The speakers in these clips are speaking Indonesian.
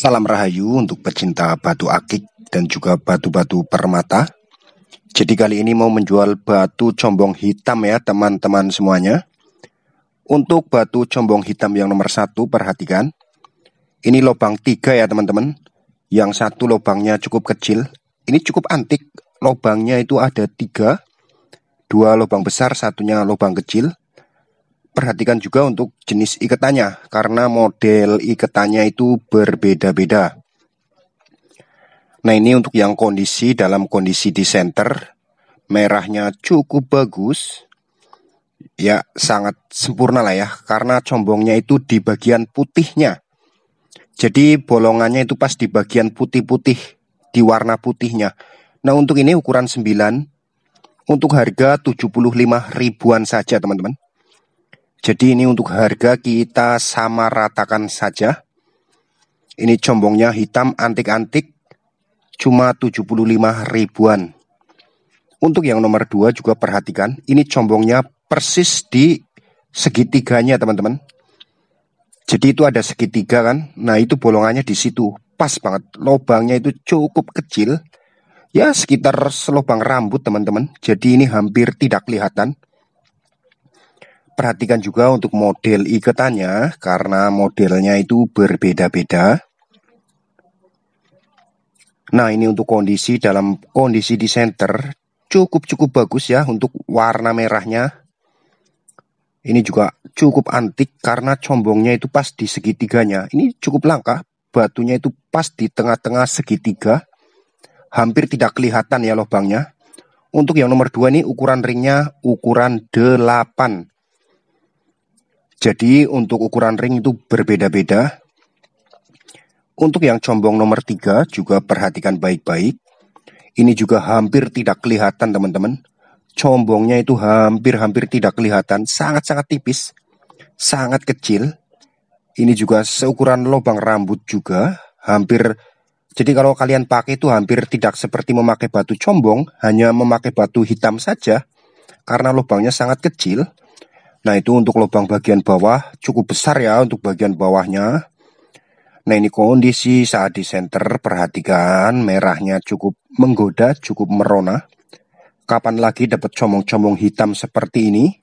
Salam rahayu untuk pecinta batu akik dan juga batu-batu permata. Jadi kali ini mau menjual batu combong hitam ya teman-teman semuanya. Untuk batu combong hitam yang nomor 1, perhatikan. Ini lubang 3 ya teman-teman. Yang satu lubangnya cukup kecil. Ini cukup antik. Lubangnya itu ada 3. 2 lubang besar, satunya lubang kecil. Perhatikan juga untuk jenis ikatannya, karena model ikatannya itu berbeda-beda. Nah, ini untuk yang dalam kondisi di center, merahnya cukup bagus. Ya, sangat sempurna lah ya, karena combongnya itu di bagian putihnya. Jadi bolongannya itu pas di bagian putih-putih, di warna putihnya. Nah, untuk ini ukuran 9, untuk harga 75 ribuan saja teman-teman. Jadi ini untuk harga kita sama ratakan saja. Ini combongnya hitam antik-antik, cuma 75 ribuan. Untuk yang nomor 2 juga perhatikan, ini combongnya persis di segitiganya teman-teman. Jadi itu ada segitiga kan, nah itu bolongannya di situ, pas banget. Lubangnya itu cukup kecil, ya sekitar selubang rambut teman-teman. Jadi ini hampir tidak kelihatan. Perhatikan juga untuk model ikatannya, karena modelnya itu berbeda-beda. Nah, ini untuk dalam kondisi di center, cukup bagus ya untuk warna merahnya. Ini juga cukup antik karena combongnya itu pas di segitiganya. Ini cukup langka, batunya itu pas di tengah-tengah segitiga. Hampir tidak kelihatan ya lubangnya. Untuk yang nomor 2 ini ukuran ringnya ukuran 8. Jadi untuk ukuran ring itu berbeda-beda. Untuk yang combong nomor 3 juga perhatikan baik-baik. Ini juga hampir tidak kelihatan teman-teman. Combongnya itu hampir tidak kelihatan. Sangat-sangat tipis. Sangat kecil. Ini juga seukuran lubang rambut juga. Jadi kalau kalian pakai itu hampir tidak seperti memakai batu combong. Hanya memakai batu hitam saja. Karena lubangnya sangat kecil. Nah, itu untuk lubang bagian bawah cukup besar ya untuk bagian bawahnya. Nah, ini kondisi saat di center, perhatikan merahnya cukup menggoda, cukup merona. Kapan lagi dapat combong-combong hitam seperti ini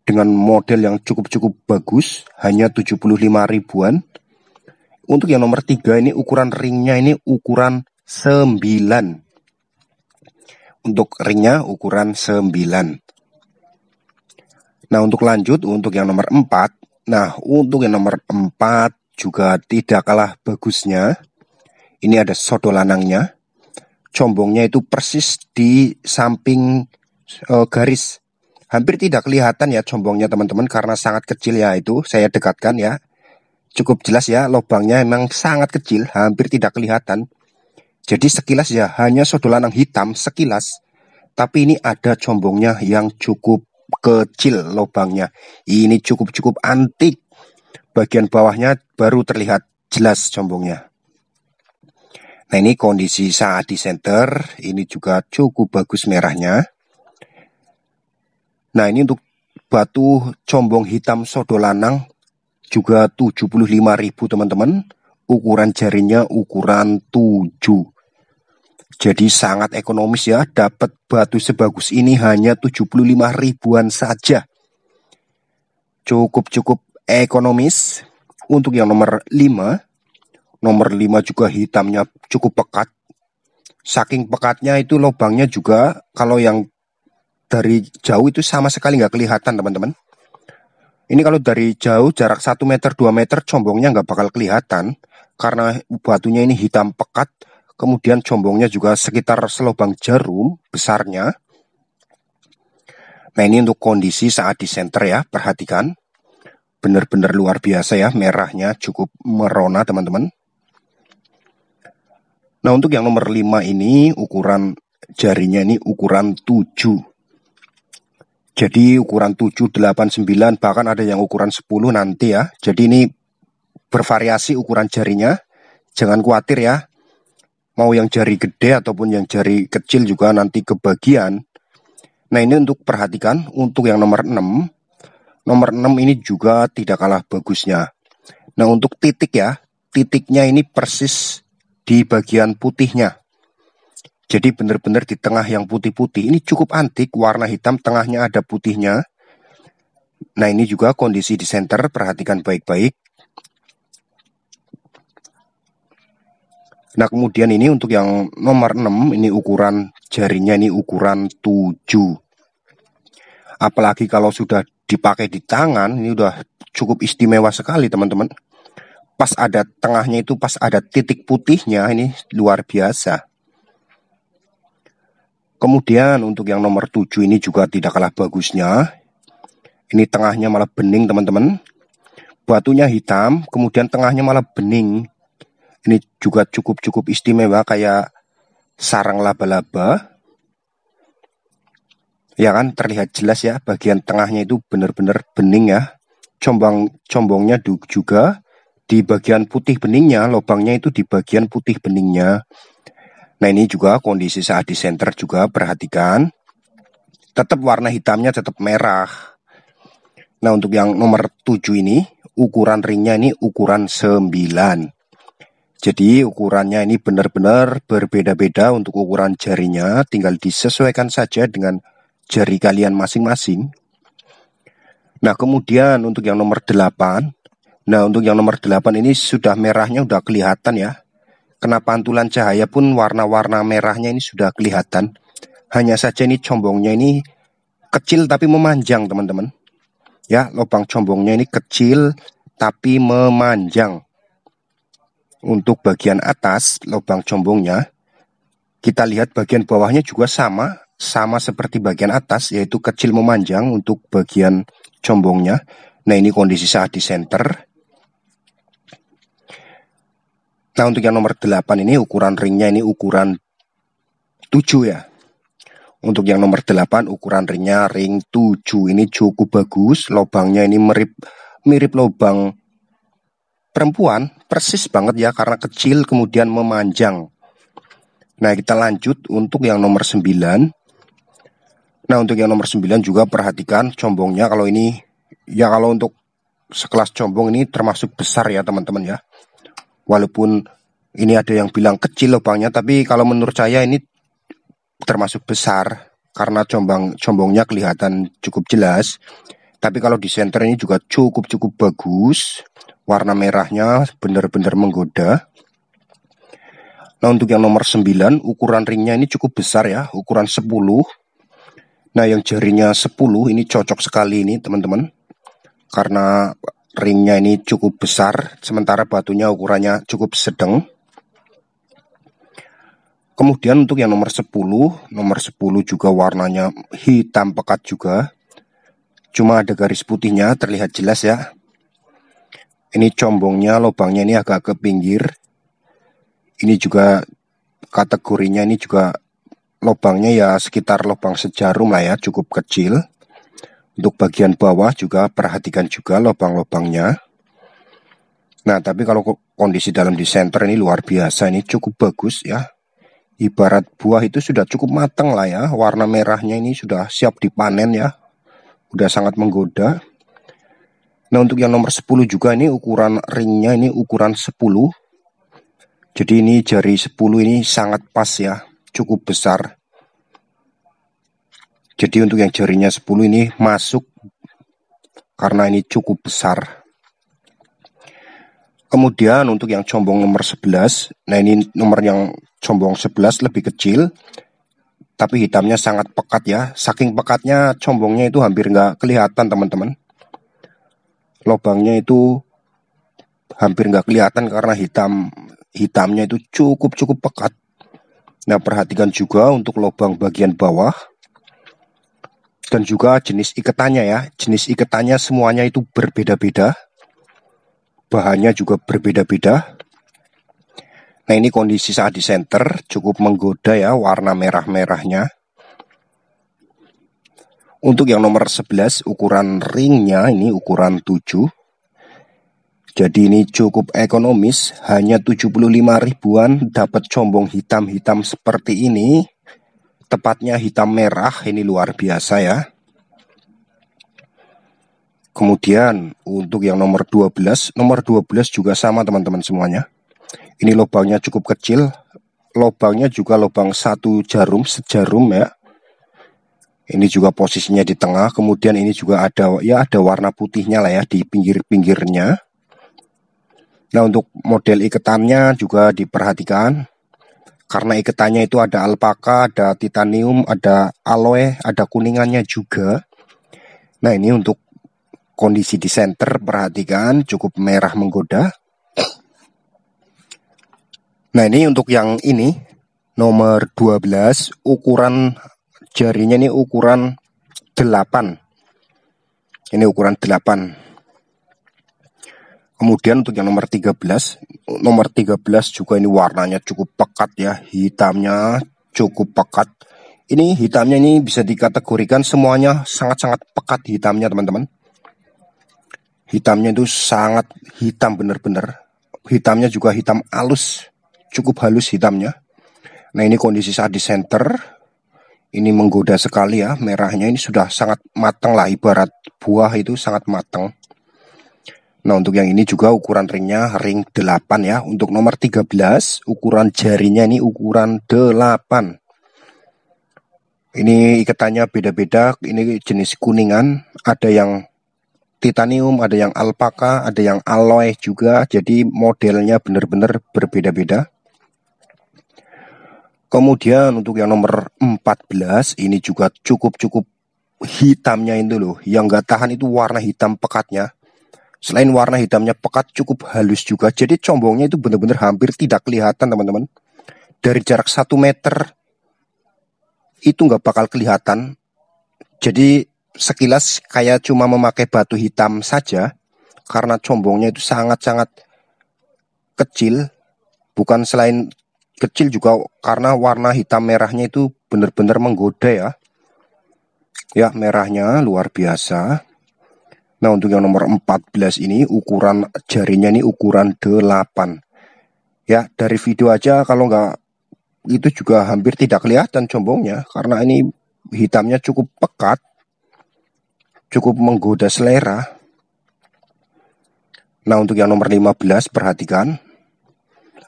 dengan model yang cukup bagus, hanya 75 ribuan. Untuk yang nomor 3 ini ukuran ringnya ini ukuran 9. Untuk ringnya ukuran 9. Nah, untuk lanjut untuk yang nomor 4. Nah, untuk yang nomor 4 juga tidak kalah bagusnya. Ini ada sodolanangnya. Combongnya itu persis di samping garis. Hampir tidak kelihatan ya combongnya teman-teman karena sangat kecil ya itu. Saya dekatkan ya. Cukup jelas ya, lubangnya memang sangat kecil, hampir tidak kelihatan. Jadi sekilas ya hanya sodolanang hitam sekilas. Tapi ini ada combongnya yang cukup kecil lubangnya. Ini cukup antik. Bagian bawahnya baru terlihat jelas combongnya. Nah, ini kondisi saat di center. Ini juga cukup bagus merahnya. Nah, ini untuk batu combong hitam sodolanang juga 75.000 teman-teman. Ukuran jarinya ukuran 7. Jadi sangat ekonomis ya, dapat batu sebagus ini hanya 75 ribuan saja. Cukup ekonomis. Untuk yang nomor 5. Nomor 5 juga hitamnya cukup pekat. Saking pekatnya itu lubangnya juga kalau yang dari jauh itu sama sekali nggak kelihatan teman-teman. Ini kalau dari jauh jarak 1 meter 2 meter combongnya nggak bakal kelihatan. Karena batunya ini hitam pekat. Kemudian combongnya juga sekitar selubang jarum besarnya. Nah, ini untuk kondisi saat di center ya, perhatikan. Benar-benar luar biasa ya, merahnya cukup merona teman-teman. Nah, untuk yang nomor 5 ini ukuran jarinya ini ukuran 7. Jadi ukuran 7, 8, 9, bahkan ada yang ukuran 10 nanti ya. Jadi ini bervariasi ukuran jarinya. Jangan khawatir ya. Mau yang jari gede ataupun yang jari kecil juga nanti kebagian. Nah, ini untuk perhatikan untuk yang nomor 6. Nomor 6 ini juga tidak kalah bagusnya. Nah, untuk titik ya, titiknya ini persis di bagian putihnya. Jadi benar-benar di tengah yang putih-putih. Ini cukup antik, warna hitam, tengahnya ada putihnya. Nah, ini juga kondisi di center, perhatikan baik-baik. Nah, kemudian ini untuk yang nomor 6, ini ukuran jarinya ini ukuran 7. Apalagi kalau sudah dipakai di tangan, ini udah cukup istimewa sekali teman-teman. Pas ada tengahnya itu, pas ada titik putihnya, ini luar biasa. Kemudian untuk yang nomor 7 ini juga tidak kalah bagusnya. Ini tengahnya malah bening teman-teman. Batunya hitam, kemudian tengahnya malah bening. Ini juga cukup istimewa, kayak sarang laba-laba. Ya kan, terlihat jelas ya, bagian tengahnya itu benar-benar bening ya. Combongnya juga di bagian putih beningnya, lubangnya itu di bagian putih beningnya. Nah, ini juga kondisi saat di center juga, perhatikan. Tetap warna hitamnya tetap merah. Nah, untuk yang nomor 7 ini, ukuran ringnya ini ukuran 9. Jadi ukurannya ini benar-benar berbeda-beda untuk ukuran jarinya. Tinggal disesuaikan saja dengan jari kalian masing-masing. Nah, kemudian untuk yang nomor 8. Nah, untuk yang nomor 8 ini sudah merahnya udah kelihatan ya. Kena pantulan cahaya pun warna-warna merahnya ini sudah kelihatan. Hanya saja ini combongnya ini kecil tapi memanjang teman-teman. Ya, lubang combongnya ini kecil tapi memanjang. Untuk bagian atas lubang combongnya, kita lihat bagian bawahnya juga sama seperti bagian atas, yaitu kecil memanjang untuk bagian combongnya. Nah, ini kondisi saat di center. Nah, untuk yang nomor 8 ini ukuran ringnya ini ukuran 7 ya. Untuk yang nomor 8 ukuran ringnya ring 7. Ini cukup bagus. Lubangnya ini mirip lubang perempuan. Persis banget ya, karena kecil kemudian memanjang. Nah, kita lanjut untuk yang nomor 9. Nah, untuk yang nomor 9 juga perhatikan combongnya. Kalau ini, ya kalau untuk sekelas combong ini termasuk besar ya teman-teman ya. Walaupun ini ada yang bilang kecil lubangnya, tapi kalau menurut saya ini termasuk besar karena combongnya kelihatan cukup jelas. Tapi kalau di center ini juga cukup bagus. Warna merahnya benar-benar menggoda. Nah, untuk yang nomor 9 ukuran ringnya ini cukup besar ya, ukuran 10. Nah, yang jarinya 10 ini cocok sekali ini teman-teman. Karena ringnya ini cukup besar, sementara batunya ukurannya cukup sedang. Kemudian untuk yang nomor 10 juga warnanya hitam pekat juga. Cuma ada garis putihnya, terlihat jelas ya. Ini combongnya, lubangnya ini agak ke pinggir. Ini juga kategorinya ini juga lubangnya ya sekitar lubang sejarum lah ya, cukup kecil. Untuk bagian bawah juga perhatikan juga lubang-lubangnya. Nah, tapi kalau kondisi dalam di center ini luar biasa, ini cukup bagus ya. Ibarat buah itu sudah cukup matang lah ya. Warna merahnya ini sudah siap dipanen ya. Udah sangat menggoda. Nah, untuk yang nomor 10 juga ini ukuran ringnya ini ukuran 10. Jadi ini jari 10 ini sangat pas ya. Cukup besar. Jadi untuk yang jarinya 10 ini masuk karena ini cukup besar. Kemudian untuk yang combong nomor 11, nah ini nomor yang combong 11 lebih kecil, tapi hitamnya sangat pekat ya. Saking pekatnya combongnya itu hampir nggak kelihatan teman-teman. Lubangnya itu hampir nggak kelihatan karena hitamnya itu cukup pekat. Nah, perhatikan juga untuk lubang bagian bawah. Dan juga jenis iketannya ya. Jenis iketannya semuanya itu berbeda-beda. Bahannya juga berbeda-beda. Nah, ini kondisi saat di center cukup menggoda ya, warna merah-merahnya. Untuk yang nomor 11 ukuran ringnya ini ukuran 7. Jadi ini cukup ekonomis, hanya 75 ribuan dapat combong hitam-hitam seperti ini. Tepatnya hitam merah, ini luar biasa ya. Kemudian untuk yang nomor 12 juga sama teman-teman semuanya. Ini lubangnya cukup kecil. Lubangnya juga lubang sejarum ya. Ini juga posisinya di tengah. Kemudian ini juga ada warna putihnya lah ya di pinggir-pinggirnya. Nah, untuk model ikatannya juga diperhatikan. Karena ikatannya itu ada alpaka, ada titanium, ada aloe, ada kuningannya juga. Nah, ini untuk kondisi di center, perhatikan cukup merah menggoda. Nah, ini untuk yang ini nomor 12, ukuran jarinya ini ukuran 8. Ini ukuran 8. Kemudian untuk yang nomor 13 juga ini warnanya cukup pekat ya, hitamnya cukup pekat. Ini hitamnya ini bisa dikategorikan semuanya sangat-sangat pekat hitamnya teman-teman. Hitamnya itu sangat hitam bener-bener. Hitamnya juga hitam halus, cukup halus hitamnya. Nah, ini kondisi saat di center. Ini menggoda sekali ya, merahnya ini sudah sangat matang lah, ibarat buah itu sangat matang. Nah, untuk yang ini juga ukuran ringnya ring 8 ya. Untuk nomor 13 ukuran jarinya ini ukuran 8. Ini ikatannya beda-beda. Ini jenis kuningan, ada yang titanium, ada yang alpaka, ada yang aloe juga. Jadi modelnya benar-benar berbeda-beda. Kemudian untuk yang nomor 14 ini juga cukup hitamnya itu loh. Yang nggak tahan itu warna hitam pekatnya. Selain warna hitamnya pekat, cukup halus juga. Jadi combongnya itu benar-benar hampir tidak kelihatan teman-teman. Dari jarak 1 meter itu nggak bakal kelihatan. Jadi sekilas kayak cuma memakai batu hitam saja. Karena combongnya itu sangat-sangat kecil. Bukan selain kecil juga karena warna hitam merahnya itu benar-benar menggoda ya. Ya, merahnya luar biasa. Nah, untuk yang nomor 14 ini ukuran jarinya ini ukuran 8. Ya, dari video aja kalau nggak itu juga hampir tidak kelihatan combongnya. Karena ini hitamnya cukup pekat. Cukup menggoda selera. Nah, untuk yang nomor 15 perhatikan.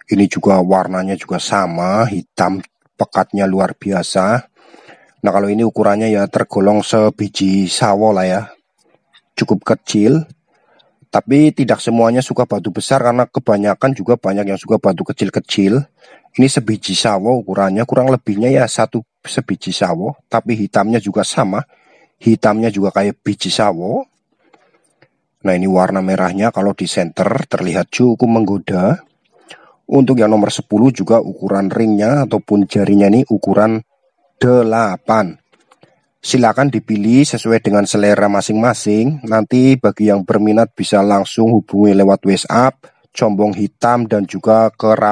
Ini juga warnanya juga sama, hitam pekatnya luar biasa. Nah, kalau ini ukurannya ya tergolong sebiji sawo lah ya. Cukup kecil, tapi tidak semuanya suka batu besar karena kebanyakan juga banyak yang suka batu kecil-kecil. Ini sebiji sawo ukurannya, kurang lebihnya ya satu sebiji sawo, tapi hitamnya juga sama. Hitamnya juga kayak biji sawo. Nah, ini warna merahnya kalau di center terlihat cukup menggoda. Untuk yang nomor 10 juga ukuran ringnya ataupun jarinya ini ukuran 8. Silakan dipilih sesuai dengan selera masing-masing. Nanti bagi yang berminat bisa langsung hubungi lewat WhatsApp, combong hitam dan juga keramat